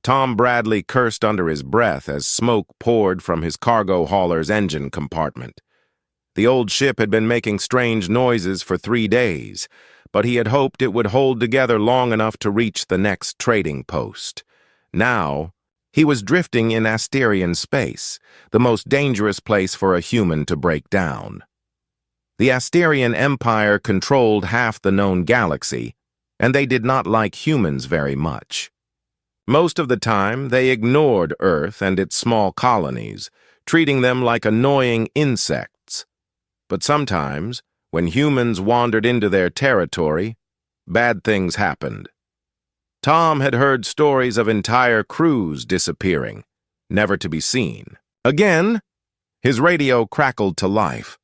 Tom Bradley cursed under his breath as smoke poured from his cargo hauler's engine compartment. The old ship had been making strange noises for 3 days, but he had hoped it would hold together long enough to reach the next trading post. Now, he was drifting in Asterian space, the most dangerous place for a human to break down. The Asterian Empire controlled half the known galaxy, and they did not like humans very much. Most of the time, they ignored Earth and its small colonies, treating them like annoying insects. But sometimes, when humans wandered into their territory, bad things happened. Tom had heard stories of entire crews disappearing, never to be seen. Again, his radio crackled to life.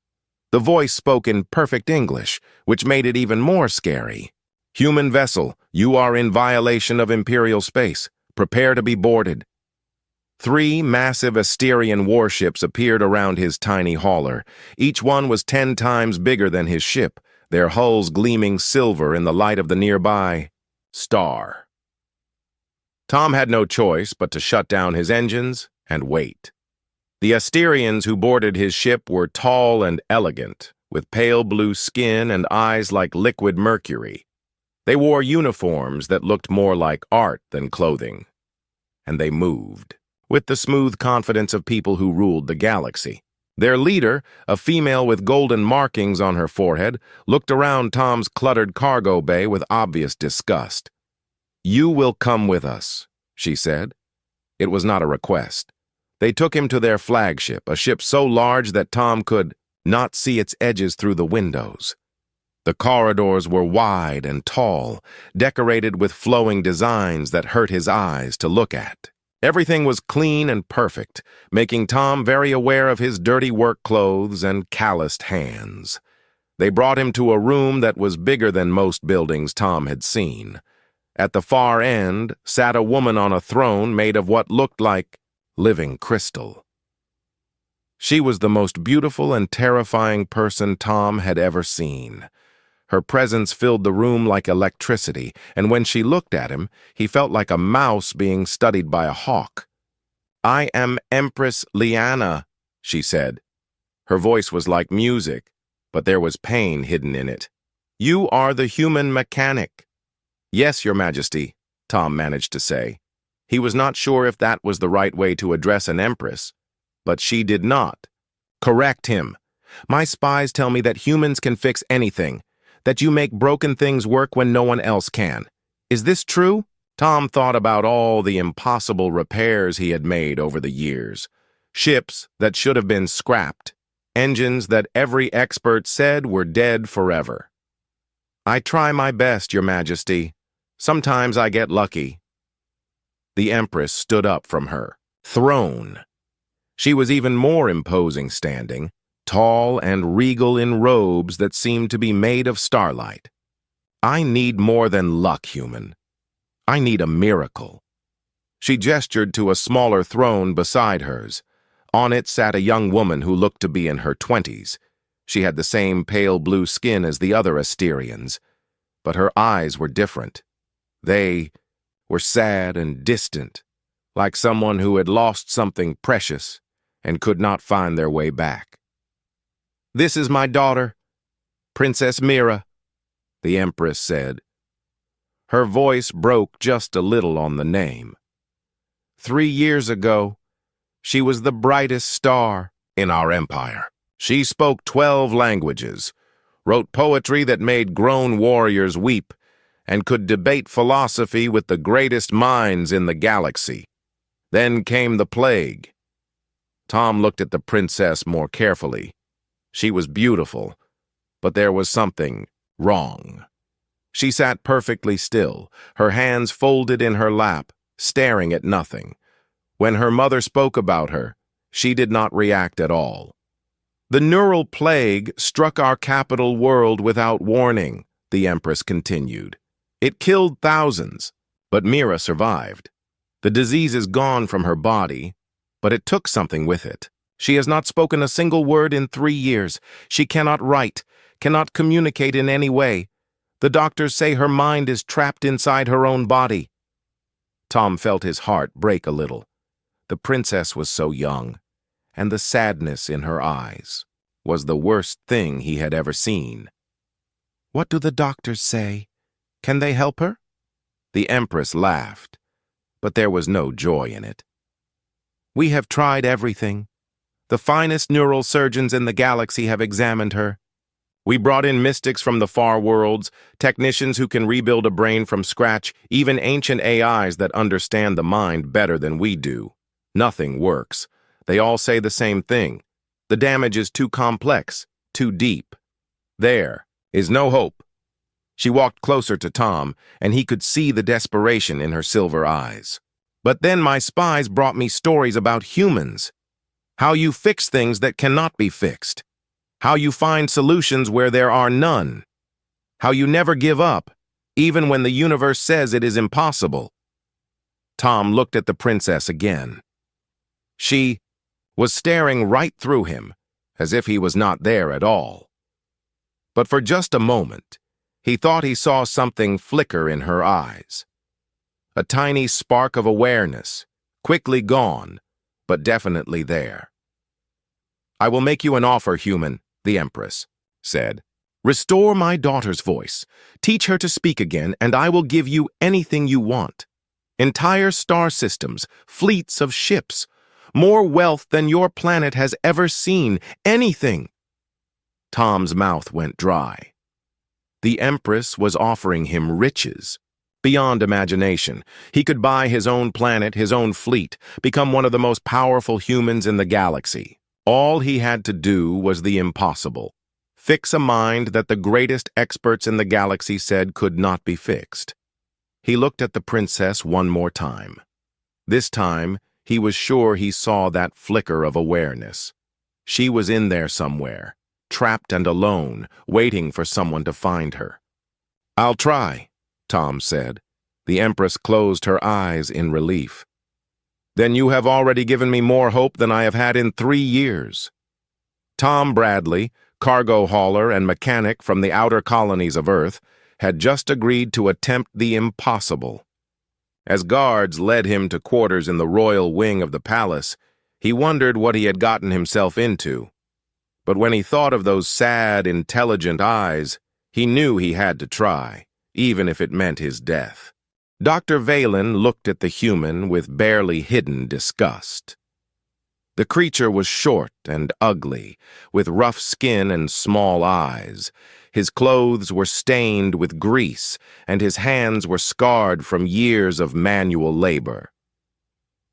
The voice spoke in perfect English, which made it even more scary. "Human vessel, you are in violation of Imperial space. Prepare to be boarded." 3 massive Asterian warships appeared around his tiny hauler. Each one was 10 times bigger than his ship, their hulls gleaming silver in the light of the nearby star. Tom had no choice but to shut down his engines and wait. The Asterians who boarded his ship were tall and elegant, with pale blue skin and eyes like liquid mercury. They wore uniforms that looked more like art than clothing. And they moved, with the smooth confidence of people who ruled the galaxy. Their leader, a female with golden markings on her forehead, looked around Tom's cluttered cargo bay with obvious disgust. "You will come with us," she said. It was not a request. They took him to their flagship, a ship so large that Tom could not see its edges through the windows. The corridors were wide and tall, decorated with flowing designs that hurt his eyes to look at. Everything was clean and perfect, making Tom very aware of his dirty work clothes and calloused hands. They brought him to a room that was bigger than most buildings Tom had seen. At the far end sat a woman on a throne made of what looked like living crystal. She was the most beautiful and terrifying person Tom had ever seen. Her presence filled the room like electricity, and when she looked at him, he felt like a mouse being studied by a hawk. "I am Empress Liana," she said. Her voice was like music, but there was pain hidden in it. "You are the human mechanic." "Yes, Your Majesty," Tom managed to say. He was not sure if that was the right way to address an empress, but she did not. "Correct him. My spies tell me that humans can fix anything, that you make broken things work when no one else can. Is this true?" Tom thought about all the impossible repairs he had made over the years. Ships that should have been scrapped. Engines that every expert said were dead forever. "I try my best, Your Majesty. Sometimes I get lucky." The Empress stood up from her throne. She was even more imposing standing, tall and regal in robes that seemed to be made of starlight. "I need more than luck, human. I need a miracle." She gestured to a smaller throne beside hers. On it sat a young woman who looked to be in her 20s. She had the same pale blue skin as the other Asterians, but her eyes were different. They were sad and distant, like someone who had lost something precious and could not find their way back. "This is my daughter, Princess Mira," the Empress said. Her voice broke just a little on the name. 3 years ago, she was the brightest star in our empire. She spoke 12 languages, wrote poetry that made grown warriors weep, and could debate philosophy with the greatest minds in the galaxy. Then came the plague. Tom looked at the princess more carefully. She was beautiful, but there was something wrong. She sat perfectly still, her hands folded in her lap, staring at nothing. When her mother spoke about her, she did not react at all. "The neural plague struck our capital world without warning," the Empress continued. "It killed thousands, but Mira survived. The disease is gone from her body, but it took something with it. She has not spoken a single word in 3 years. She cannot write, cannot communicate in any way. The doctors say her mind is trapped inside her own body." Tom felt his heart break a little. The princess was so young, and the sadness in her eyes was the worst thing he had ever seen. "What do the doctors say? Can they help her?" The Empress laughed, but there was no joy in it. "We have tried everything. The finest neural surgeons in the galaxy have examined her. We brought in mystics from the far worlds, technicians who can rebuild a brain from scratch, even ancient AIs that understand the mind better than we do. Nothing works. They all say the same thing. The damage is too complex, too deep. There is no hope." She walked closer to Tom, and he could see the desperation in her silver eyes. "But then my spies brought me stories about humans. How you fix things that cannot be fixed. How you find solutions where there are none. How you never give up, even when the universe says it is impossible." Tom looked at the princess again. She was staring right through him, as if he was not there at all. But for just a moment, he thought he saw something flicker in her eyes. A tiny spark of awareness, quickly gone, but definitely there. "I will make you an offer, human," the Empress said. "Restore my daughter's voice. Teach her to speak again, and I will give you anything you want. Entire star systems, fleets of ships, more wealth than your planet has ever seen. Anything." Tom's mouth went dry. The Empress was offering him riches. Beyond imagination, he could buy his own planet, his own fleet, become one of the most powerful humans in the galaxy. All he had to do was the impossible. Fix a mind that the greatest experts in the galaxy said could not be fixed. He looked at the princess one more time. This time, he was sure he saw that flicker of awareness. She was in there somewhere, trapped and alone, waiting for someone to find her. "I'll try," Tom said. The Empress closed her eyes in relief. "Then you have already given me more hope than I have had in 3 years." Tom Bradley, cargo hauler and mechanic from the outer colonies of Earth, had just agreed to attempt the impossible. As guards led him to quarters in the royal wing of the palace, he wondered what he had gotten himself into. But when he thought of those sad, intelligent eyes, he knew he had to try, even if it meant his death. Dr. Valen looked at the human with barely hidden disgust. The creature was short and ugly, with rough skin and small eyes. His clothes were stained with grease, and his hands were scarred from years of manual labor.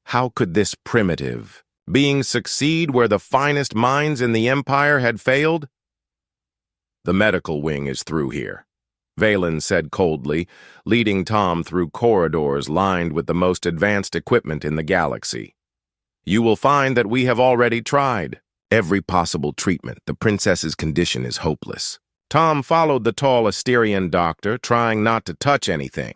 How could this primitive being succeed where the finest minds in the Empire had failed? "The medical wing is through here," Valen said coldly, leading Tom through corridors lined with the most advanced equipment in the galaxy. "You will find that we have already tried every possible treatment. The princess's condition is hopeless." Tom followed the tall Asterian doctor, trying not to touch anything.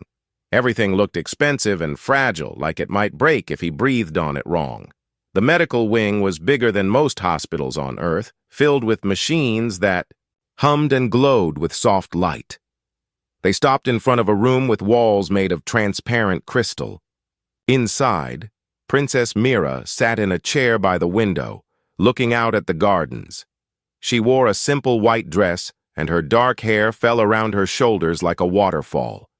Everything looked expensive and fragile, like it might break if he breathed on it wrong. The medical wing was bigger than most hospitals on Earth, filled with machines that hummed and glowed with soft light. They stopped in front of a room with walls made of transparent crystal. Inside, Princess Mira sat in a chair by the window, looking out at the gardens. She wore a simple white dress, and her dark hair fell around her shoulders like a waterfall.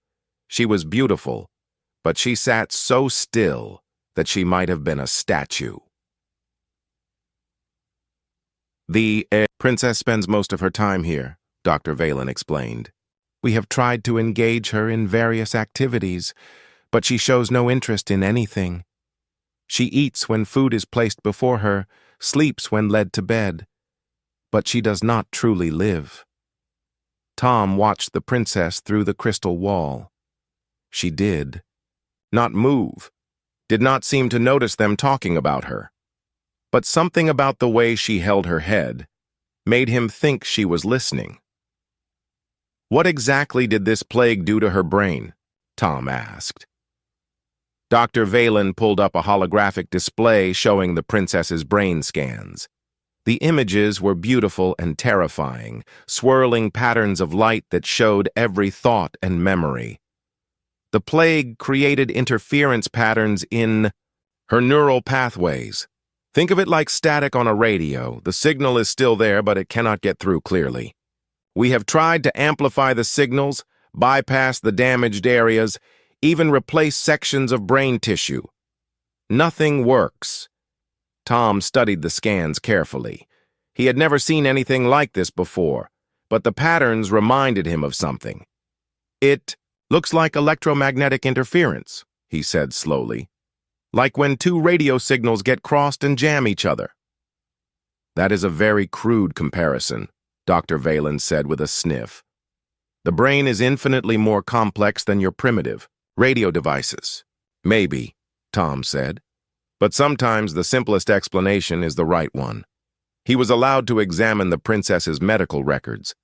She was beautiful, but she sat so still that she might have been a statue. "The princess spends most of her time here," Dr. Valen explained. "We have tried to engage her in various activities, but she shows no interest in anything. She eats when food is placed before her, sleeps when led to bed, but she does not truly live." Tom watched the princess through the crystal wall. She did not move, did not seem to notice them talking about her. But something about the way she held her head made him think she was listening. "What exactly did this plague do to her brain?" Tom asked. Dr. Valen pulled up a holographic display showing the princess's brain scans. The images were beautiful and terrifying, swirling patterns of light that showed every thought and memory. The plague created interference patterns in her neural pathways. Think of it like static on a radio. The signal is still there, but it cannot get through clearly. We have tried to amplify the signals, bypass the damaged areas, even replace sections of brain tissue. Nothing works. Tom studied the scans carefully. He had never seen anything like this before, but the patterns reminded him of something. It looks like electromagnetic interference, he said slowly. Like when two radio signals get crossed and jam each other. That is a very crude comparison, Dr. Valen said with a sniff. The brain is infinitely more complex than your primitive radio devices. Maybe, Tom said. But sometimes the simplest explanation is the right one. He was allowed to examine the princess's medical records.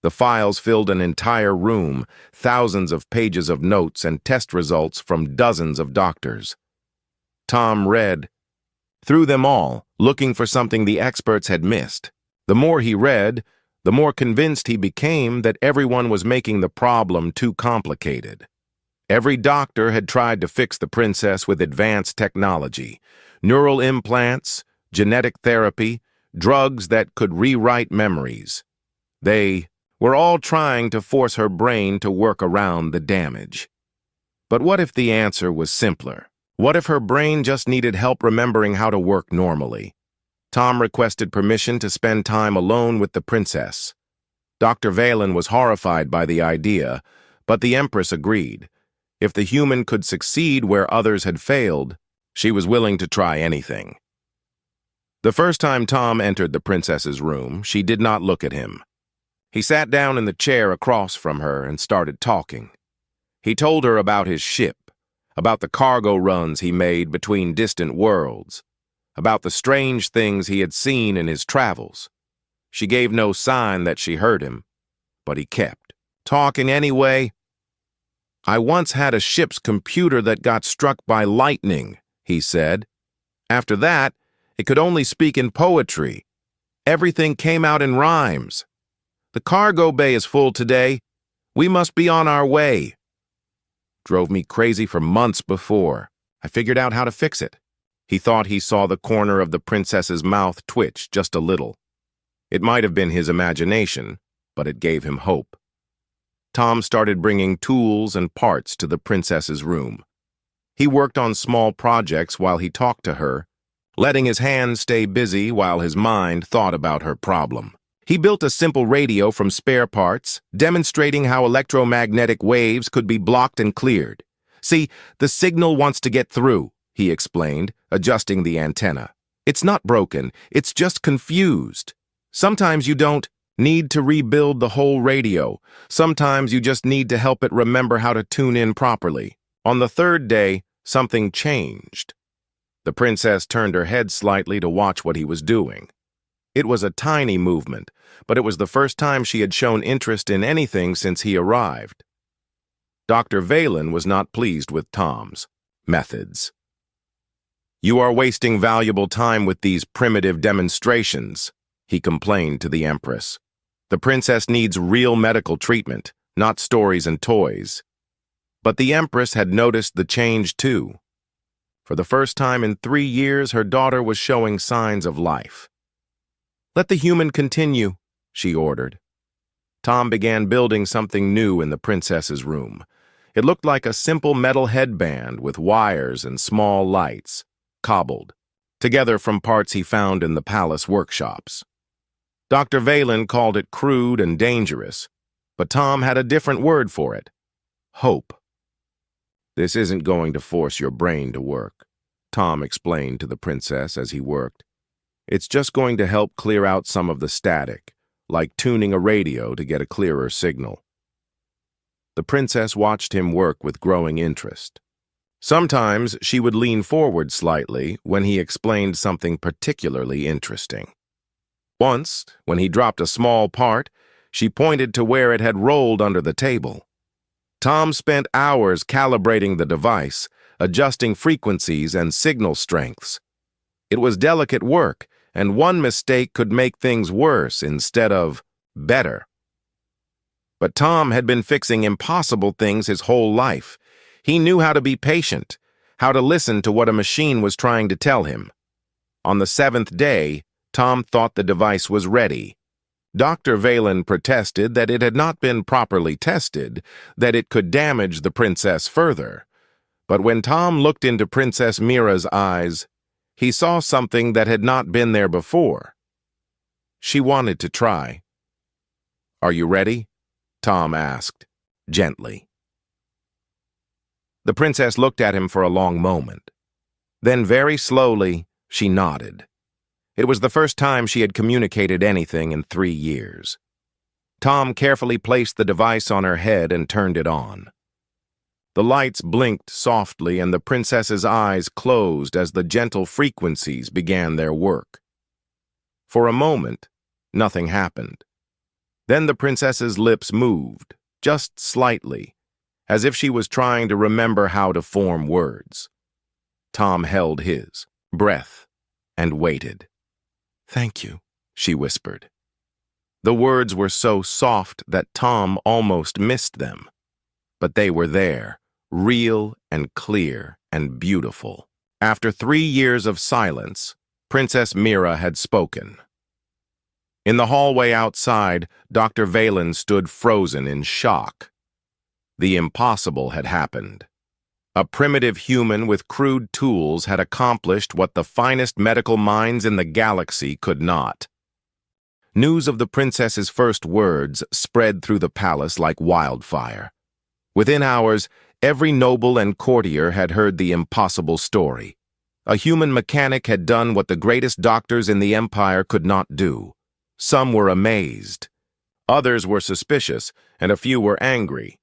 The files filled an entire room, thousands of pages of notes and test results from dozens of doctors. Tom read through them all, looking for something the experts had missed. The more he read, the more convinced he became that everyone was making the problem too complicated. Every doctor had tried to fix the princess with advanced technology, neural implants, genetic therapy, drugs that could rewrite memories. They were all trying to force her brain to work around the damage. But what if the answer was simpler? What if her brain just needed help remembering how to work normally? Tom requested permission to spend time alone with the princess. Dr. Valen was horrified by the idea, but the Empress agreed. If the human could succeed where others had failed, she was willing to try anything. The first time Tom entered the princess's room, she did not look at him. He sat down in the chair across from her and started talking. He told her about his ship, about the cargo runs he made between distant worlds, about the strange things he had seen in his travels. She gave no sign that she heard him, but he kept talking anyway. I once had a ship's computer that got struck by lightning, he said. After that, it could only speak in poetry. Everything came out in rhymes. The cargo bay is full today. We must be on our way. Drove me crazy for months before. I figured out how to fix it. He thought he saw the corner of the princess's mouth twitch just a little. It might have been his imagination, but it gave him hope. Tom started bringing tools and parts to the princess's room. He worked on small projects while he talked to her, letting his hands stay busy while his mind thought about her problem. He built a simple radio from spare parts, demonstrating how electromagnetic waves could be blocked and cleared. See, the signal wants to get through, he explained, adjusting the antenna. It's not broken, it's just confused. Sometimes you don't need to rebuild the whole radio. Sometimes you just need to help it remember how to tune in properly. On the third day, something changed. The princess turned her head slightly to watch what he was doing. It was a tiny movement, but it was the first time she had shown interest in anything since he arrived. Dr. Valen was not pleased with Tom's methods. You are wasting valuable time with these primitive demonstrations, he complained to the Empress. The princess needs real medical treatment, not stories and toys. But the Empress had noticed the change too. For the first time in 3 years, her daughter was showing signs of life. Let the human continue, she ordered. Tom began building something new in the princess's room. It looked like a simple metal headband with wires and small lights, cobbled together from parts he found in the palace workshops. Dr. Valen called it crude and dangerous, but Tom had a different word for it: hope. This isn't going to force your brain to work, Tom explained to the princess as he worked. It's just going to help clear out some of the static, like tuning a radio to get a clearer signal. The princess watched him work with growing interest. Sometimes she would lean forward slightly when he explained something particularly interesting. Once, when he dropped a small part, she pointed to where it had rolled under the table. Tom spent hours calibrating the device, adjusting frequencies and signal strengths. It was delicate work, and one mistake could make things worse instead of better. But Tom had been fixing impossible things his whole life. He knew how to be patient, how to listen to what a machine was trying to tell him. On the seventh day, Tom thought the device was ready. Dr. Valen protested that it had not been properly tested, that it could damage the princess further. But when Tom looked into Princess Mira's eyes, he saw something that had not been there before. She wanted to try. "Are you ready?" Tom asked, gently. The princess looked at him for a long moment. Then very slowly, she nodded. It was the first time she had communicated anything in 3 years. Tom carefully placed the device on her head and turned it on. The lights blinked softly and the princess's eyes closed as the gentle frequencies began their work. For a moment, nothing happened. Then the princess's lips moved, just slightly, as if she was trying to remember how to form words. Tom held his breath and waited. "Thank you," she whispered. The words were so soft that Tom almost missed them. But they were there, real and clear and beautiful. After 3 years of silence, Princess Mira had spoken. In the hallway outside, Dr. Valen stood frozen in shock. The impossible had happened. A primitive human with crude tools had accomplished what the finest medical minds in the galaxy could not. News of the princess's first words spread through the palace like wildfire. Within hours, every noble and courtier had heard the impossible story. A human mechanic had done what the greatest doctors in the empire could not do. Some were amazed. Others were suspicious, and a few were angry.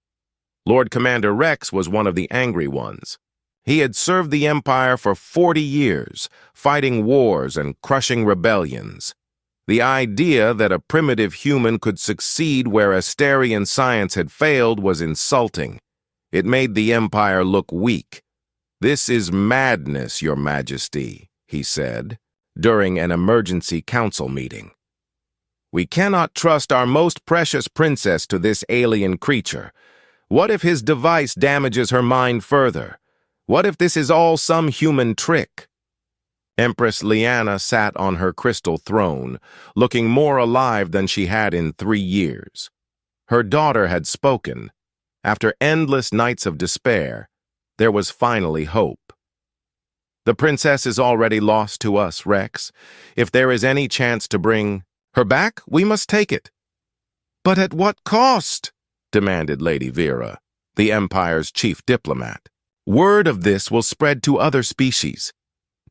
Lord Commander Rex was one of the angry ones. He had served the Empire for 40 years, fighting wars and crushing rebellions. The idea that a primitive human could succeed where Asterian science had failed was insulting. It made the Empire look weak. "This is madness, Your Majesty," he said, during an emergency council meeting. "We cannot trust our most precious princess to this alien creature. What if his device damages her mind further? What if this is all some human trick?" Empress Lyanna sat on her crystal throne, looking more alive than she had in 3 years. Her daughter had spoken. After endless nights of despair, there was finally hope. "The princess is already lost to us, Rex. If there is any chance to bring her back, we must take it." "But at what cost?" demanded Lady Vera, the Empire's chief diplomat. "Word of this will spread to other species.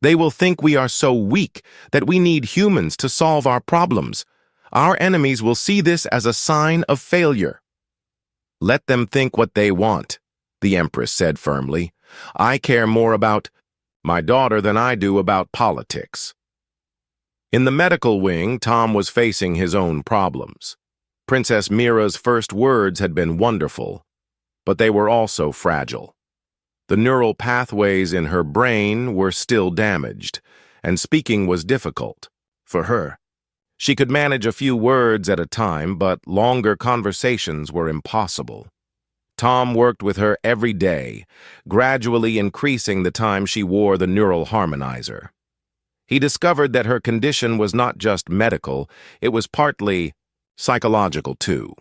They will think we are so weak that we need humans to solve our problems. Our enemies will see this as a sign of failure." "Let them think what they want," the Empress said firmly. "I care more about my daughter than I do about politics." In the medical wing, Tom was facing his own problems. Princess Mira's first words had been wonderful, but they were also fragile. The neural pathways in her brain were still damaged, and speaking was difficult for her. She could manage a few words at a time, but longer conversations were impossible. Tom worked with her every day, gradually increasing the time she wore the neural harmonizer. He discovered that her condition was not just medical, it was partly psychological too.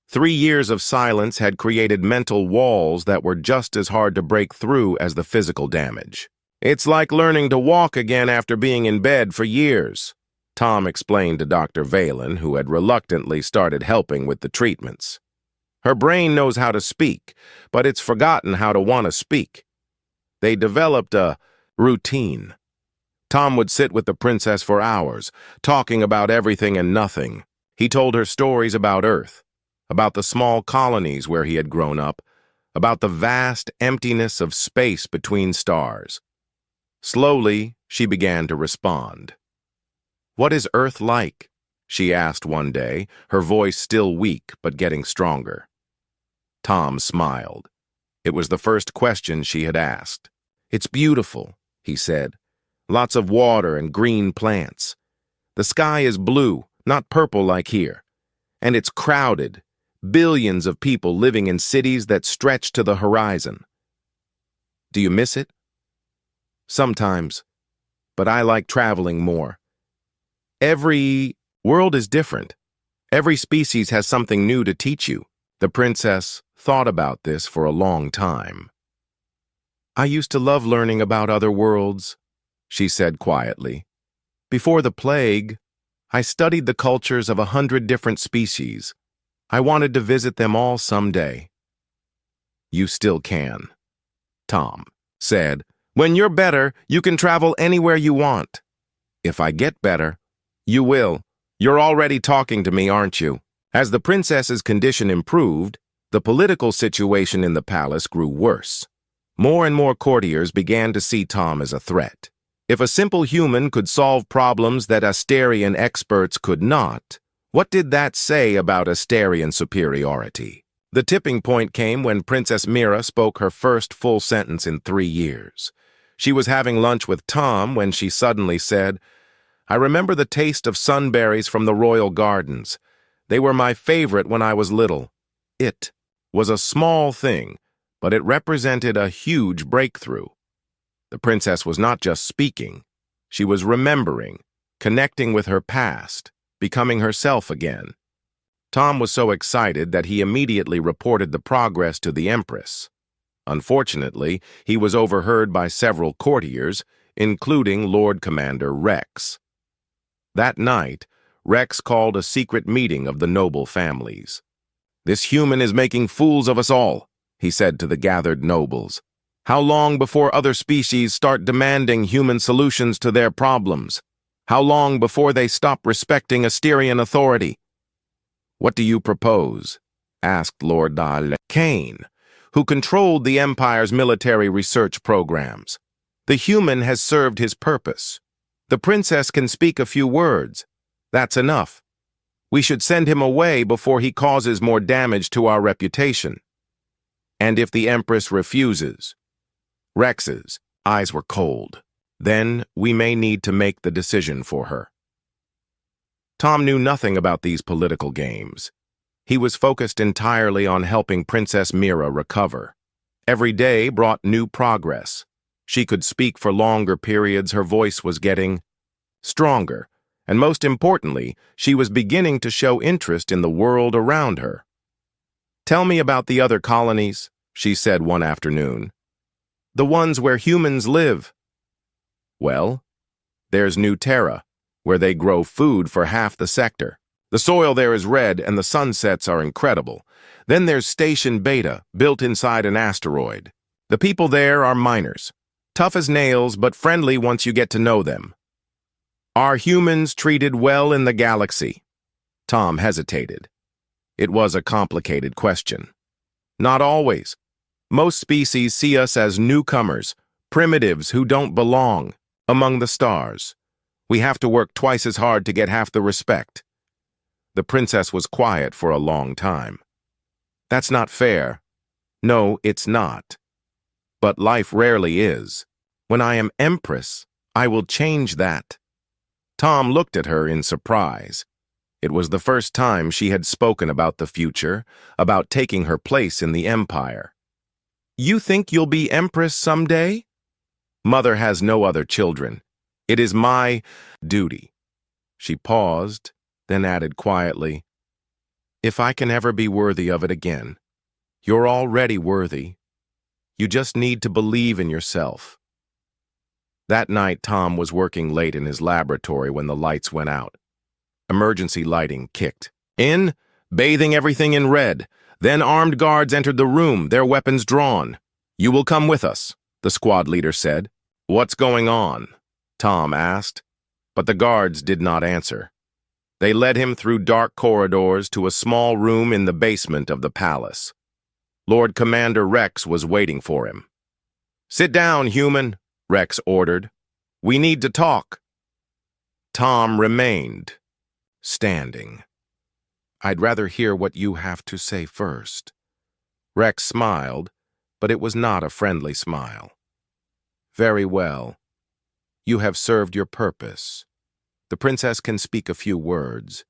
3 years of silence had created mental walls that were just as hard to break through as the physical damage. "It's like learning to walk again after being in bed for years," Tom explained to Dr. Valen, who had reluctantly started helping with the treatments. "Her brain knows how to speak, but it's forgotten how to want to speak." They developed a routine. Tom would sit with the princess for hours, talking about everything and nothing. He told her stories about Earth, about the small colonies where he had grown up, about the vast emptiness of space between stars. Slowly, she began to respond. "What is Earth like?" she asked one day, her voice still weak but getting stronger. Tom smiled. It was the first question she had asked. "It's beautiful," he said. "Lots of water and green plants. The sky is blue, not purple like here. And it's crowded. billions of people living in cities that stretch to the horizon. Do you miss it? Sometimes, but I like traveling more. Every world is different. Every species has something new to teach you. The princess thought about this for a long time. I used to love learning about other worlds, she said quietly. Before the plague, I studied the cultures of 100 different species. I wanted to visit them all someday. You still can, Tom said. When you're better, you can travel anywhere you want. If I get better, you will. You're already talking to me, aren't you? As the princess's condition improved, the political situation in the palace grew worse. More and more courtiers began to see Tom as a threat. If a simple human could solve problems that Asterian experts could not, what did that say about Asterian superiority? The tipping point came when Princess Mira spoke her first full sentence in 3 years. She was having lunch with Tom when she suddenly said, "I remember the taste of sunberries from the royal gardens. They were my favorite when I was little." It was a small thing, but it represented a huge breakthrough. The princess was not just speaking. She was remembering, connecting with her past, becoming herself again. Tom was so excited that he immediately reported the progress to the Empress. Unfortunately, he was overheard by several courtiers, including Lord Commander Rex. That night, Rex called a secret meeting of the noble families. "This human is making fools of us all," he said to the gathered nobles. "How long before other species start demanding human solutions to their problems? How long before they stop respecting Asterian authority?" "What do you propose?" asked Lord Kane, who controlled the Empire's military research programs. "The human has served his purpose. The princess can speak a few words. That's enough. We should send him away before he causes more damage to our reputation." "And if the Empress refuses?" Rex's eyes were cold. "Then we may need to make the decision for her." Tom knew nothing about these political games. He was focused entirely on helping Princess Mira recover. Every day brought new progress. She could speak for longer periods, her voice was getting stronger, and most importantly, she was beginning to show interest in the world around her. "Tell me about the other colonies," she said one afternoon. "The ones where humans live." "Well, there's New Terra, where they grow food for half the sector. The soil there is red and the sunsets are incredible. Then there's Station Beta, built inside an asteroid. The people there are miners. Tough as nails, but friendly once you get to know them." "Are humans treated well in the galaxy?" Tom hesitated. It was a complicated question. "Not always. Most species see us as newcomers, primitives who don't belong among the stars. We have to work twice as hard to get half the respect." The princess was quiet for a long time. "That's not fair." "No, it's not. But life rarely is. When I am Empress, I will change that." Tom looked at her in surprise. It was the first time she had spoken about the future, about taking her place in the Empire. "You think you'll be Empress someday?" "Mother has no other children. It is my duty." She paused, then added quietly, "If I can ever be worthy of it again." "You're already worthy. You just need to believe in yourself." That night, Tom was working late in his laboratory when the lights went out. Emergency lighting kicked in, bathing everything in red. Then armed guards entered the room, their weapons drawn. "You will come with us," the squad leader said. "What's going on?" Tom asked, but the guards did not answer. They led him through dark corridors to a small room in the basement of the palace. Lord Commander Rex was waiting for him. "Sit down, human," Rex ordered. "We need to talk." Tom remained, standing. "I'd rather hear what you have to say first." Rex smiled, but it was not a friendly smile. "Very well. You have served your purpose. The princess can speak a few words,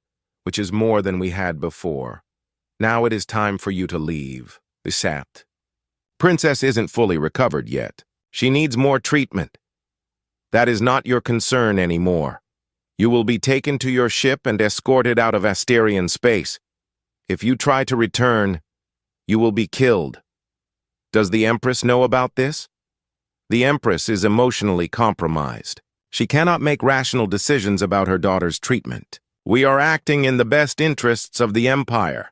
which is more than we had before. Now it is time for you to leave. Besat. Princess isn't fully recovered yet. She needs more treatment. That is not your concern anymore. You will be taken to your ship and escorted out of Asterian space. If you try to return, you will be killed. Does the Empress know about this? The Empress is emotionally compromised. She cannot make rational decisions about her daughter's treatment. We are acting in the best interests of the Empire.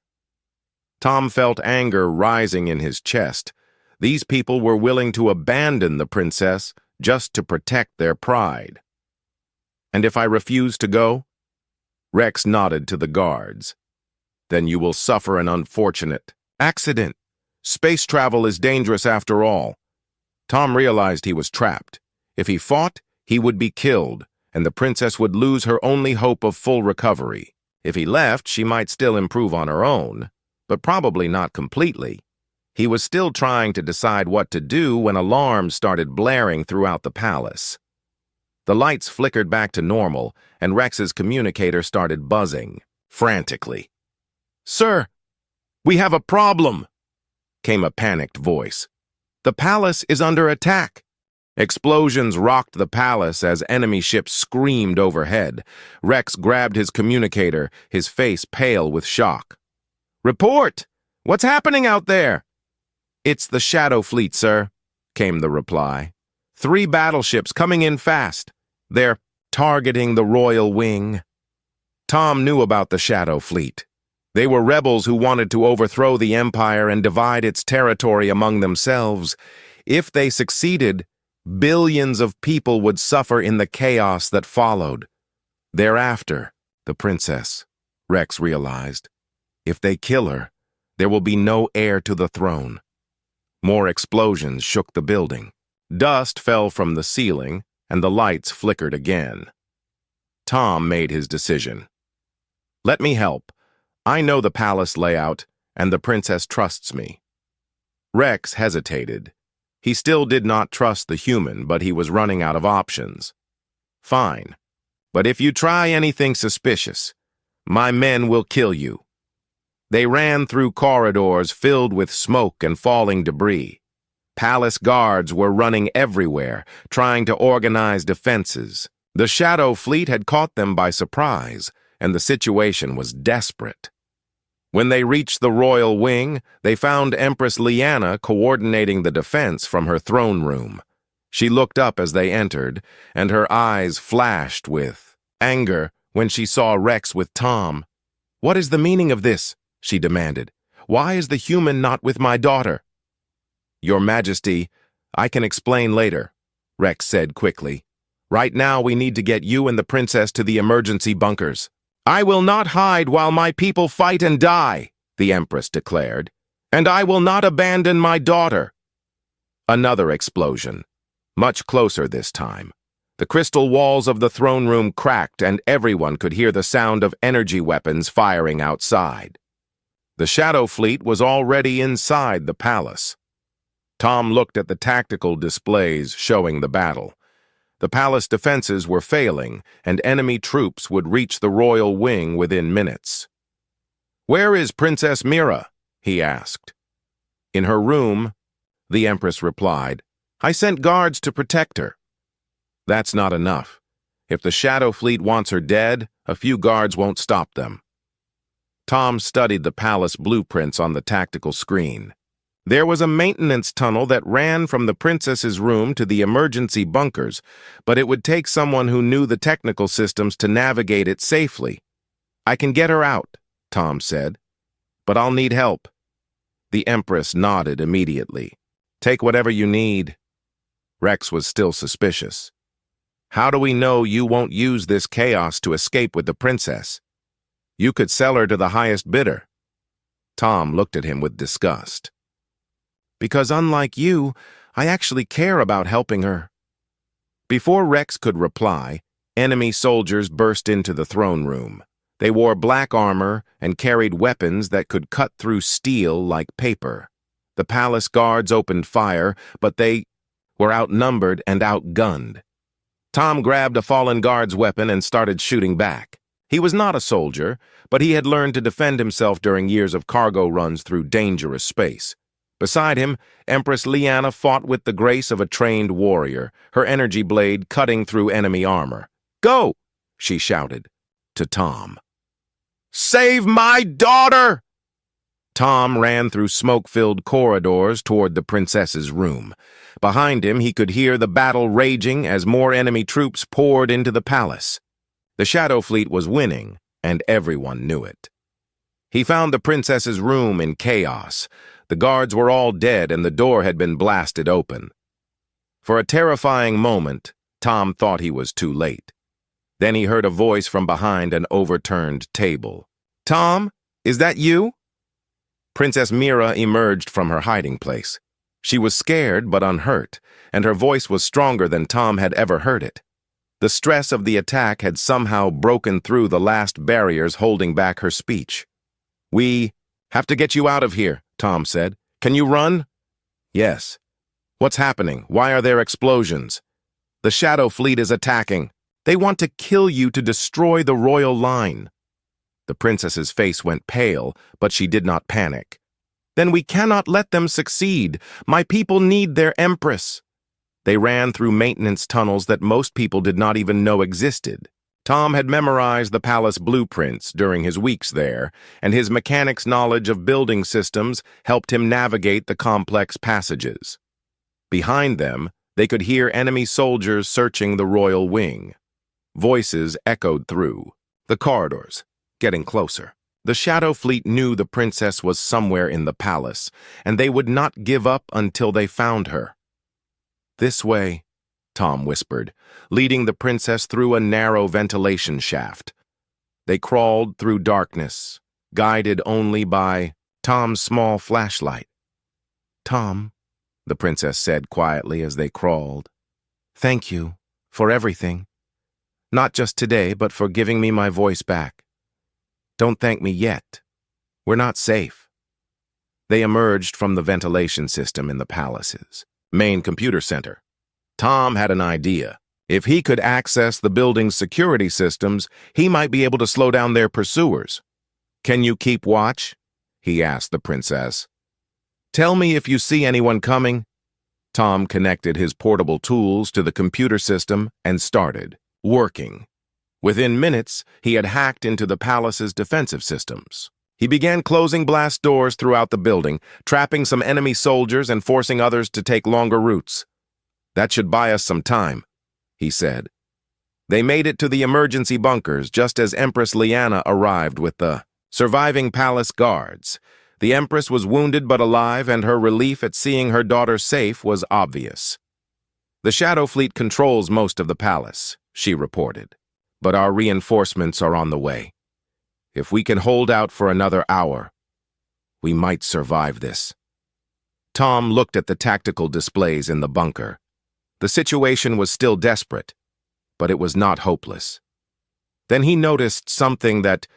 Tom felt anger rising in his chest. These people were willing to abandon the princess just to protect their pride. And if I refuse to go? Rex nodded to the guards. Then you will suffer an unfortunate accident. Space travel is dangerous after all. Tom realized he was trapped. If he fought, he would be killed, and the princess would lose her only hope of full recovery. If he left, she might still improve on her own, but probably not completely. He was still trying to decide what to do when alarms started blaring throughout the palace. The lights flickered back to normal, and Rex's communicator started buzzing, frantically. "Sir, we have a problem," came a panicked voice. "The palace is under attack." Explosions rocked the palace as enemy ships screamed overhead. Rex grabbed his communicator, his face pale with shock. "Report! What's happening out there?" "It's the Shadow Fleet, sir," came the reply. 3 battleships coming in fast. They're targeting the Royal Wing." Tom knew about the Shadow Fleet. They were rebels who wanted to overthrow the Empire and divide its territory among themselves. If they succeeded, billions of people would suffer in the chaos that followed. Thereafter, the princess, Rex realized. If they kill her, there will be no heir to the throne. More explosions shook the building. Dust fell from the ceiling, and the lights flickered again. Tom made his decision. "Let me help. I know the palace layout, and the princess trusts me." Rex hesitated. He still did not trust the human, but he was running out of options. "Fine. But if you try anything suspicious, my men will kill you." They ran through corridors filled with smoke and falling debris. Palace guards were running everywhere, trying to organize defenses. The Shadow Fleet had caught them by surprise, and the situation was desperate. When they reached the Royal Wing, they found Empress Lyanna coordinating the defense from her throne room. She looked up as they entered, and her eyes flashed with anger when she saw Rex with Tom. "What is the meaning of this?" she demanded. "Why is the human not with my daughter?" "Your Majesty, I can explain later," Rex said quickly. "Right now we need to get you and the princess to the emergency bunkers." "I will not hide while my people fight and die," the Empress declared. "And I will not abandon my daughter." Another explosion, much closer this time. The crystal walls of the throne room cracked, and everyone could hear the sound of energy weapons firing outside. The Shadow Fleet was already inside the palace. Tom looked at the tactical displays showing the battle. The palace defenses were failing, and enemy troops would reach the Royal Wing within minutes. "Where is Princess Mira?" he asked. "In her room," the Empress replied. "I sent guards to protect her." "That's not enough. If the Shadow Fleet wants her dead, a few guards won't stop them." Tom studied the palace blueprints on the tactical screen. There was a maintenance tunnel that ran from the princess's room to the emergency bunkers, but it would take someone who knew the technical systems to navigate it safely. "I can get her out," Tom said, "but I'll need help." The Empress nodded immediately. "Take whatever you need." Rex was still suspicious. "How do we know you won't use this chaos to escape with the princess? You could sell her to the highest bidder." Tom looked at him with disgust. "Because unlike you, I actually care about helping her." Before Rex could reply, enemy soldiers burst into the throne room. They wore black armor and carried weapons that could cut through steel like paper. The palace guards opened fire, but they were outnumbered and outgunned. Tom grabbed a fallen guard's weapon and started shooting back. He was not a soldier, but he had learned to defend himself during years of cargo runs through dangerous space. Beside him, Empress Lyanna fought with the grace of a trained warrior, her energy blade cutting through enemy armor. "Go!" she shouted to Tom. "Save my daughter!" Tom ran through smoke-filled corridors toward the princess's room. Behind him, he could hear the battle raging as more enemy troops poured into the palace. The Shadow Fleet was winning, and everyone knew it. He found the princess's room in chaos. The guards were all dead, and the door had been blasted open. For a terrifying moment, Tom thought he was too late. Then he heard a voice from behind an overturned table. "Tom, is that you?" Princess Mira emerged from her hiding place. She was scared but unhurt, and her voice was stronger than Tom had ever heard it. The stress of the attack had somehow broken through the last barriers holding back her speech. "We have to get you out of here," Tom said. "Can you run?" "Yes." "What's happening? Why are there explosions?" "The Shadow Fleet is attacking. They want to kill you to destroy the royal line." The princess's face went pale, but she did not panic. "Then we cannot let them succeed. My people need their Empress." They ran through maintenance tunnels that most people did not even know existed. Tom had memorized the palace blueprints during his weeks there, and his mechanic's knowledge of building systems helped him navigate the complex passages. Behind them, they could hear enemy soldiers searching the royal wing. Voices echoed through the corridors, getting closer. The Shadow Fleet knew the princess was somewhere in the palace, and they would not give up until they found her. "This way," Tom whispered, leading the princess through a narrow ventilation shaft. They crawled through darkness, guided only by Tom's small flashlight. "Tom," the princess said quietly as they crawled, "thank you for everything. Not just today, but for giving me my voice back. Don't thank me yet. We're not safe." They emerged from the ventilation system in the palace's main computer center. Tom had an idea. If he could access the building's security systems, he might be able to slow down their pursuers. "Can you keep watch?" he asked the princess. "Tell me if you see anyone coming." Tom connected his portable tools to the computer system and started working. Within minutes, he had hacked into the palace's defensive systems. He began closing blast doors throughout the building, trapping some enemy soldiers and forcing others to take longer routes. "That should buy us some time," he said. They made it to the emergency bunkers just as Empress Lyanna arrived with the surviving palace guards. The Empress was wounded but alive, and her relief at seeing her daughter safe was obvious. "The Shadow Fleet controls most of the palace," she reported, "but our reinforcements are on the way. If we can hold out for another hour, we might survive this." Tom looked at the tactical displays in the bunker. The situation was still desperate, but it was not hopeless. Then he noticed something that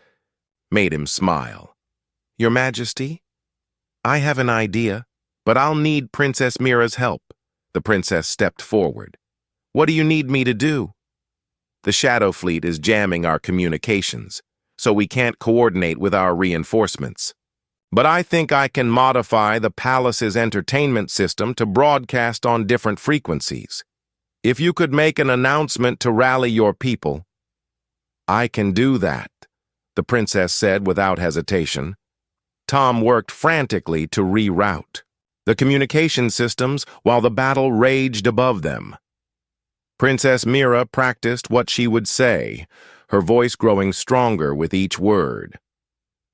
made him smile. "Your Majesty, I have an idea, but I'll need Princess Mira's help." The princess stepped forward. "What do you need me to do?" "The Shadow Fleet is jamming our communications, so we can't coordinate with our reinforcements. But I think I can modify the palace's entertainment system to broadcast on different frequencies. If you could make an announcement to rally your people." "I can do that," the princess said without hesitation. Tom worked frantically to reroute the communication systems while the battle raged above them. Princess Mira practiced what she would say, her voice growing stronger with each word.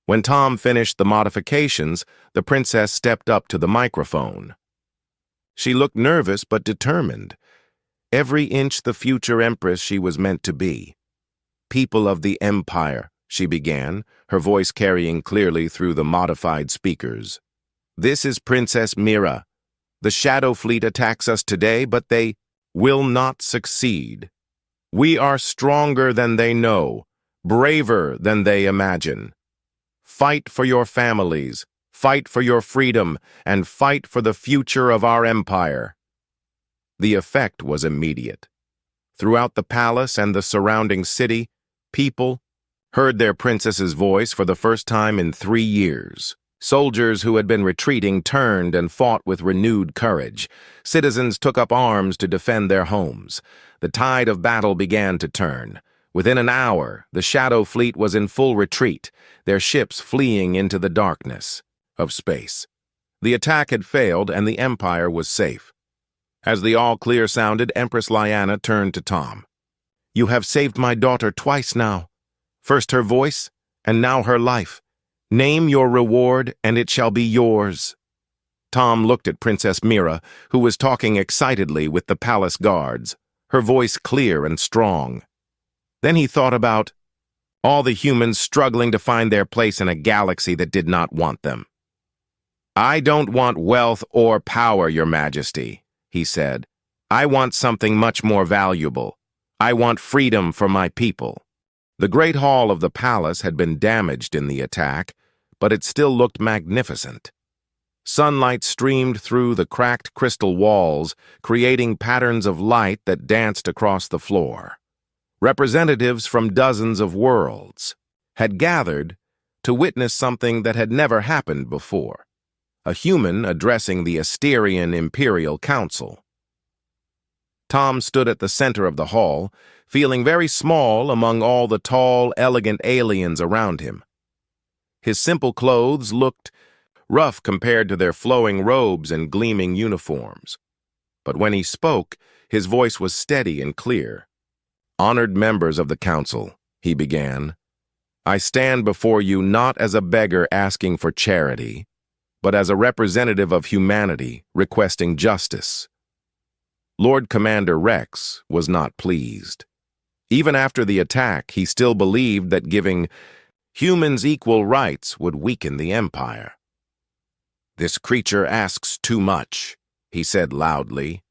When Tom finished the modifications, the princess stepped up to the microphone. She looked nervous but determined. Every inch the future Empress she was meant to be. "People of the Empire," she began, her voice carrying clearly through the modified speakers. "This is Princess Mira. The Shadow Fleet attacks us today, but they will not succeed. We are stronger than they know, braver than they imagine. Fight for your families, fight for your freedom, and fight for the future of our empire." The effect was immediate. Throughout the palace and the surrounding city, people heard their princess's voice for the first time in 3 years. Soldiers who had been retreating turned and fought with renewed courage. Citizens took up arms to defend their homes. The tide of battle began to turn. Within an hour, the Shadow Fleet was in full retreat, their ships fleeing into the darkness of space. The attack had failed, and the Empire was safe. As the all-clear sounded, Empress Lyanna turned to Tom. "You have saved my daughter twice now. First her voice, and now her life. Name your reward, and it shall be yours." Tom looked at Princess Mira, who was talking excitedly with the palace guards, her voice clear and strong. Then he thought about all the humans struggling to find their place in a galaxy that did not want them. "I don't want wealth or power, Your Majesty," he said. "I want something much more valuable. I want freedom for my people." The great hall of the palace had been damaged in the attack, but it still looked magnificent. Sunlight streamed through the cracked crystal walls, creating patterns of light that danced across the floor. Representatives from dozens of worlds had gathered to witness something that had never happened before: a human addressing the Asterian Imperial Council. Tom stood at the center of the hall, feeling very small among all the tall, elegant aliens around him. His simple clothes looked rough compared to their flowing robes and gleaming uniforms. But when he spoke, his voice was steady and clear. "Honored members of the council," he began, "I stand before you not as a beggar asking for charity, but as a representative of humanity requesting justice." Lord Commander Rex was not pleased. Even after the attack, he still believed that giving humans equal rights would weaken the Empire. "This creature asks too much," he said loudly.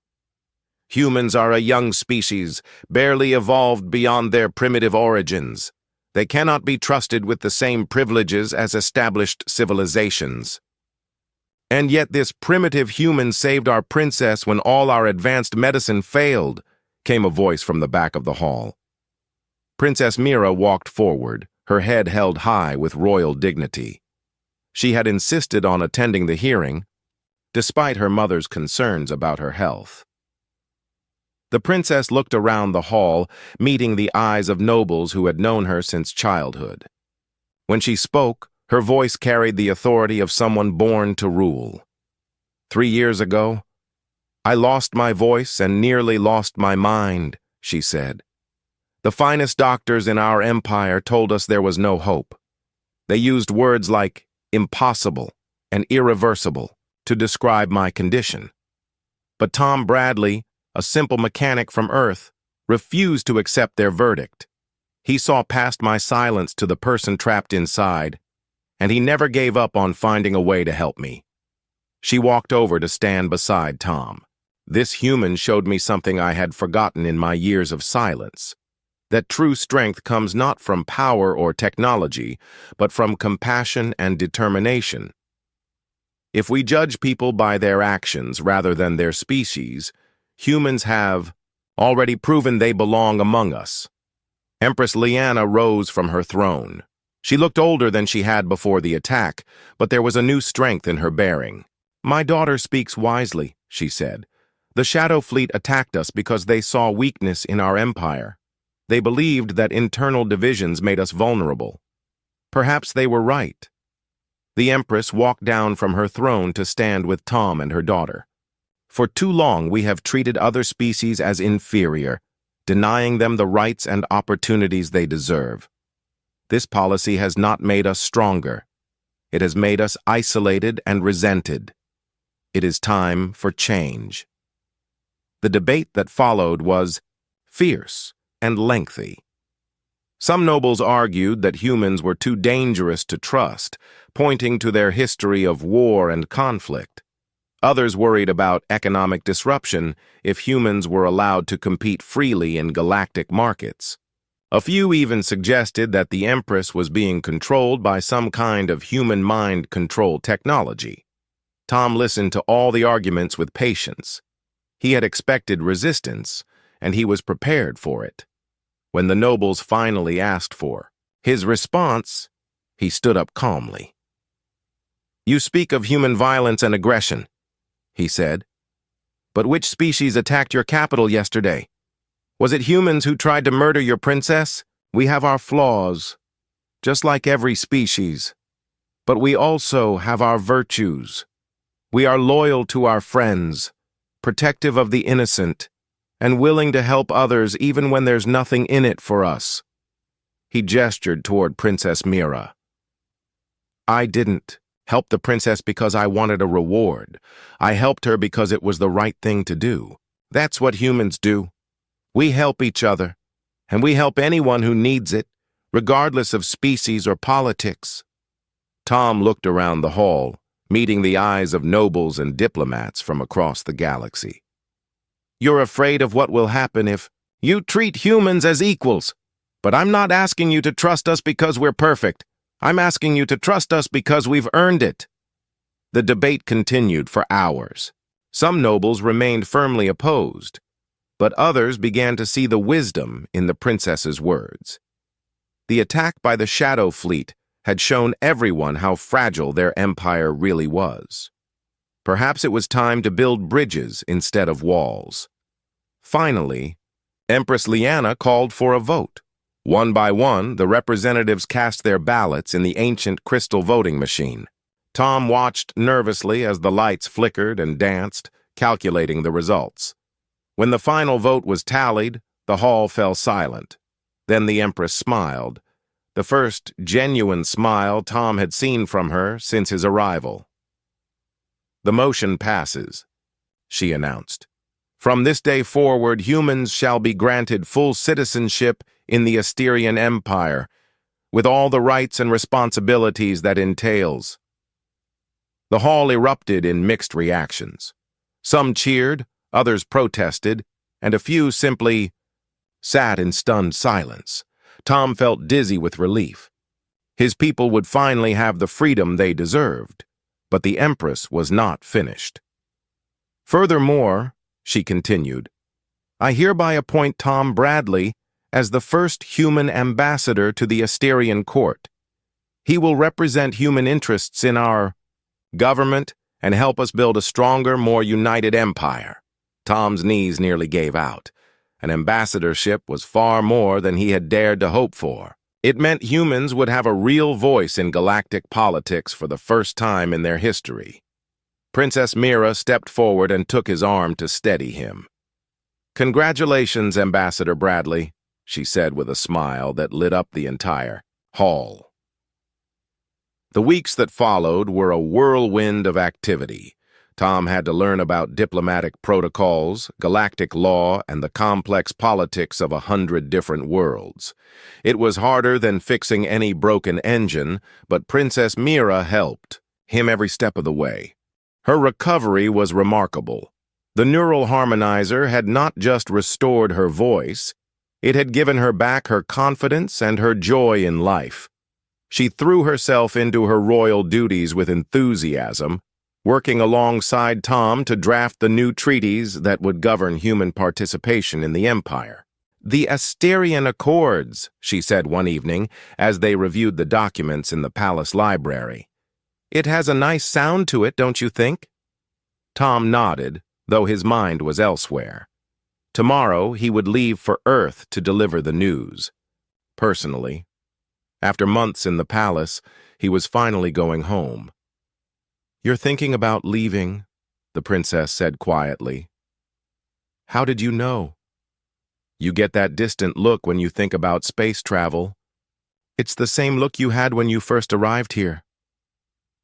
"Humans are a young species, barely evolved beyond their primitive origins. They cannot be trusted with the same privileges as established civilizations. And yet this primitive human saved our princess when all our advanced medicine failed," came a voice from the back of the hall. Princess Mira walked forward, her head held high with royal dignity. She had insisted on attending the hearing, despite her mother's concerns about her health. The princess looked around the hall, meeting the eyes of nobles who had known her since childhood. When she spoke, her voice carried the authority of someone born to rule. 3 years ago, I lost my voice and nearly lost my mind, she said. The finest doctors in our empire told us there was no hope. They used words like impossible and irreversible to describe my condition. But Tom Bradley, a simple mechanic from Earth, refused to accept their verdict. He saw past my silence to the person trapped inside, and he never gave up on finding a way to help me. She walked over to stand beside Tom. This human showed me something I had forgotten in my years of silence, that true strength comes not from power or technology, but from compassion and determination. If we judge people by their actions rather than their species, humans have already proven they belong among us. Empress Lyanna rose from her throne. She looked older than she had before the attack, but there was a new strength in her bearing. My daughter speaks wisely, she said. The Shadow Fleet attacked us because they saw weakness in our empire. They believed that internal divisions made us vulnerable. Perhaps they were right. The Empress walked down from her throne to stand with Tom and her daughter. For too long we have treated other species as inferior, denying them the rights and opportunities they deserve. This policy has not made us stronger. It has made us isolated and resented. It is time for change. The debate that followed was fierce and lengthy. Some nobles argued that humans were too dangerous to trust, pointing to their history of war and conflict. Others worried about economic disruption if humans were allowed to compete freely in galactic markets. A few even suggested that the Empress was being controlled by some kind of human mind control technology. Tom listened to all the arguments with patience. He had expected resistance, and he was prepared for it. When the nobles finally asked for His response, he stood up calmly. "You speak of human violence and aggression," he said. "But which species attacked your capital yesterday? Was it humans who tried to murder your princess? We have our flaws, just like every species. But we also have our virtues. We are loyal to our friends, protective of the innocent, and willing to help others even when there's nothing in it for us." He gestured toward Princess Mira. "I didn't help the princess because I wanted a reward. I helped her because it was the right thing to do. That's what humans do. We help each other, and we help anyone who needs it, regardless of species or politics." Tom looked around the hall, meeting the eyes of nobles and diplomats from across the galaxy. "You're afraid of what will happen if you treat humans as equals. But I'm not asking you to trust us because we're perfect. I'm asking you to trust us because we've earned it." The debate continued for hours. Some nobles remained firmly opposed, but others began to see the wisdom in the princess's words. The attack by the Shadow Fleet had shown everyone how fragile their empire really was. Perhaps it was time to build bridges instead of walls. Finally, Empress Lyanna called for a vote. One by one, the representatives cast their ballots in the ancient crystal voting machine. Tom watched nervously as the lights flickered and danced, calculating the results. When the final vote was tallied, the hall fell silent. Then the Empress smiled, the first genuine smile Tom had seen from her since his arrival. "The motion passes," she announced. "From this day forward, humans shall be granted full citizenship in the Asterian Empire, with all the rights and responsibilities that entails." The hall erupted in mixed reactions. Some cheered, others protested, and a few simply sat in stunned silence. Tom felt dizzy with relief. His people would finally have the freedom they deserved, but the Empress was not finished. "Furthermore," she continued, "I hereby appoint Tom Bradley as the first human ambassador to the Asterian court. He will represent human interests in our government and help us build a stronger, more united empire." Tom's knees nearly gave out. An ambassadorship was far more than he had dared to hope for. It meant humans would have a real voice in galactic politics for the first time in their history. Princess Mira stepped forward and took his arm to steady him. "Congratulations, Ambassador Bradley," she said with a smile that lit up the entire hall. The weeks that followed were a whirlwind of activity. Tom had to learn about diplomatic protocols, galactic law, and the complex politics of 100 different worlds. It was harder than fixing any broken engine, but Princess Mira helped him every step of the way. Her recovery was remarkable. The neural harmonizer had not just restored her voice, it had given her back her confidence and her joy in life. She threw herself into her royal duties with enthusiasm, working alongside Tom to draft the new treaties that would govern human participation in the Empire. "The Asterian Accords," she said one evening as they reviewed the documents in the palace library. "It has a nice sound to it, don't you think?" Tom nodded, though his mind was elsewhere. Tomorrow he would leave for Earth to deliver the news. Personally, after months in the palace, he was finally going home. "You're thinking about leaving," the princess said quietly. "How did you know?" "You get that distant look when you think about space travel. It's the same look you had when you first arrived here."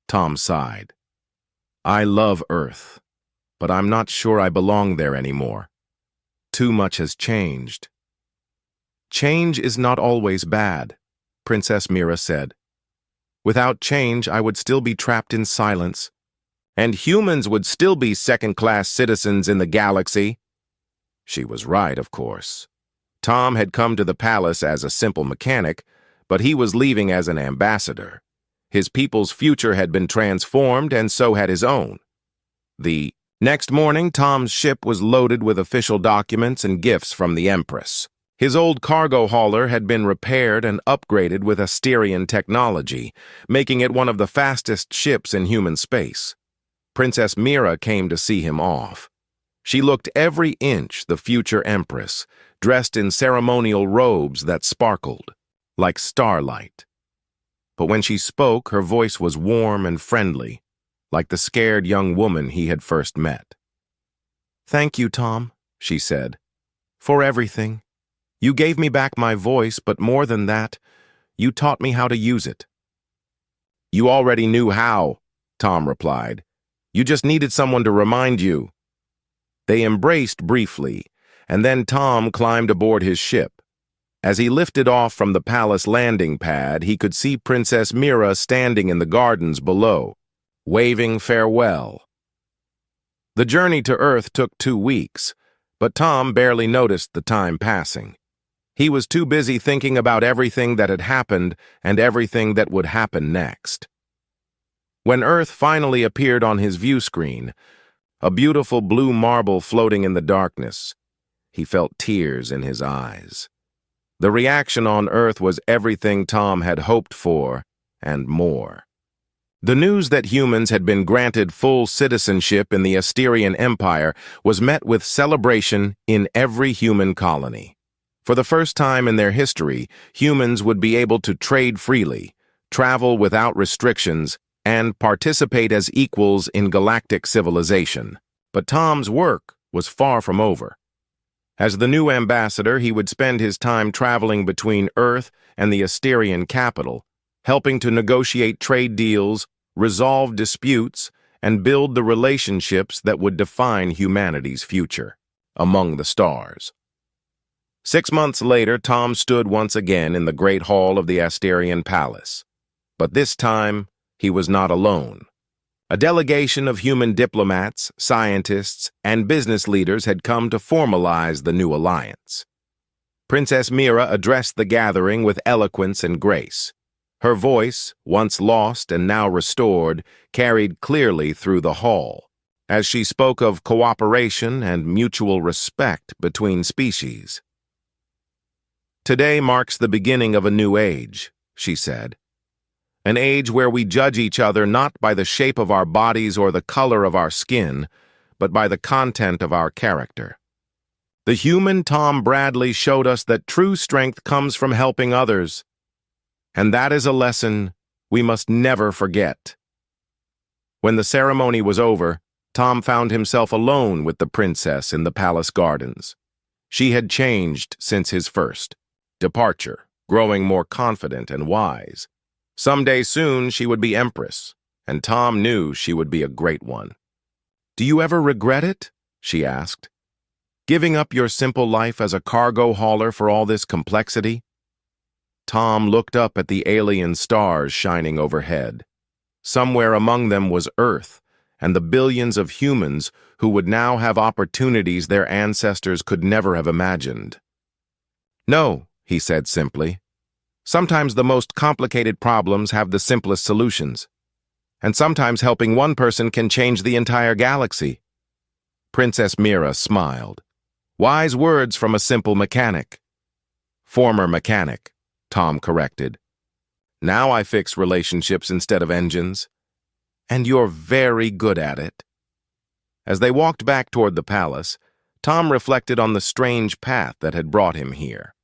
Tom sighed. "I love Earth, but I'm not sure I belong there anymore. Too much has changed." "Change is not always bad," Princess Mira said. "Without change, I would still be trapped in silence. And humans would still be second-class citizens in the galaxy." She was right, of course. Tom had come to the palace as a simple mechanic, but he was leaving as an ambassador. His people's future had been transformed, and so had his own. The next morning, Tom's ship was loaded with official documents and gifts from the Empress. His old cargo hauler had been repaired and upgraded with Asterian technology, making it one of the fastest ships in human space. Princess Mira came to see him off. She looked every inch the future Empress, dressed in ceremonial robes that sparkled, like starlight. But when she spoke, her voice was warm and friendly, like the scared young woman he had first met. "Thank you, Tom," she said, "for everything. You gave me back my voice, but more than that, you taught me how to use it." "You already knew how," Tom replied. "You just needed someone to remind you." They embraced briefly, and then Tom climbed aboard his ship. As he lifted off from the palace landing pad, he could see Princess Mira standing in the gardens below, waving farewell. The journey to Earth took 2 weeks, but Tom barely noticed the time passing. He was too busy thinking about everything that had happened and everything that would happen next. When Earth finally appeared on his view screen, a beautiful blue marble floating in the darkness, he felt tears in his eyes. The reaction on Earth was everything Tom had hoped for and more. The news that humans had been granted full citizenship in the Asterian Empire was met with celebration in every human colony. For the first time in their history, humans would be able to trade freely, travel without restrictions, and participate as equals in galactic civilization. But Tom's work was far from over. As the new ambassador, he would spend his time traveling between Earth and the Asterian capital, helping to negotiate trade deals, resolve disputes, and build the relationships that would define humanity's future among the stars. 6 months later, Tom stood once again in the great hall of the Asterian Palace. But this time, he was not alone. A delegation of human diplomats, scientists, and business leaders had come to formalize the new alliance. Princess Mira addressed the gathering with eloquence and grace. Her voice, once lost and now restored, carried clearly through the hall, as she spoke of cooperation and mutual respect between species. "Today marks the beginning of a new age," she said. "An age where we judge each other not by the shape of our bodies or the color of our skin, but by the content of our character. The human Tom Bradley showed us that true strength comes from helping others, and that is a lesson we must never forget." When the ceremony was over, Tom found himself alone with the princess in the palace gardens. She had changed since his first departure, growing more confident and wise. Someday soon she would be Empress, and Tom knew she would be a great one. "Do you ever regret it?" she asked. "Giving up your simple life as a cargo hauler for all this complexity?" Tom looked up at the alien stars shining overhead. Somewhere among them was Earth, and the billions of humans who would now have opportunities their ancestors could never have imagined. "No," he said simply. "Sometimes the most complicated problems have the simplest solutions. And sometimes helping one person can change the entire galaxy." Princess Mira smiled. "Wise words from a simple mechanic." "Former mechanic," Tom corrected. "Now I fix relationships instead of engines. And you're very good at it." As they walked back toward the palace, Tom reflected on the strange path that had brought him here.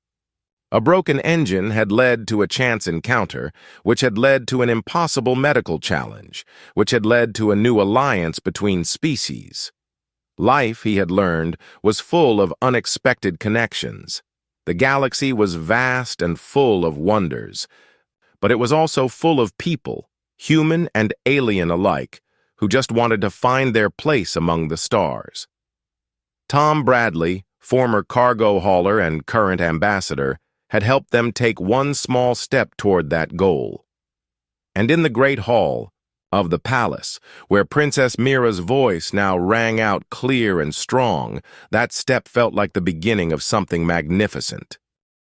A broken engine had led to a chance encounter, which had led to an impossible medical challenge, which had led to a new alliance between species. Life, he had learned, was full of unexpected connections. The galaxy was vast and full of wonders, but it was also full of people, human and alien alike, who just wanted to find their place among the stars. Tom Bradley, former cargo hauler and current ambassador, had helped them take one small step toward that goal. And in the great hall of the palace, where Princess Mira's voice now rang out clear and strong, that step felt like the beginning of something magnificent.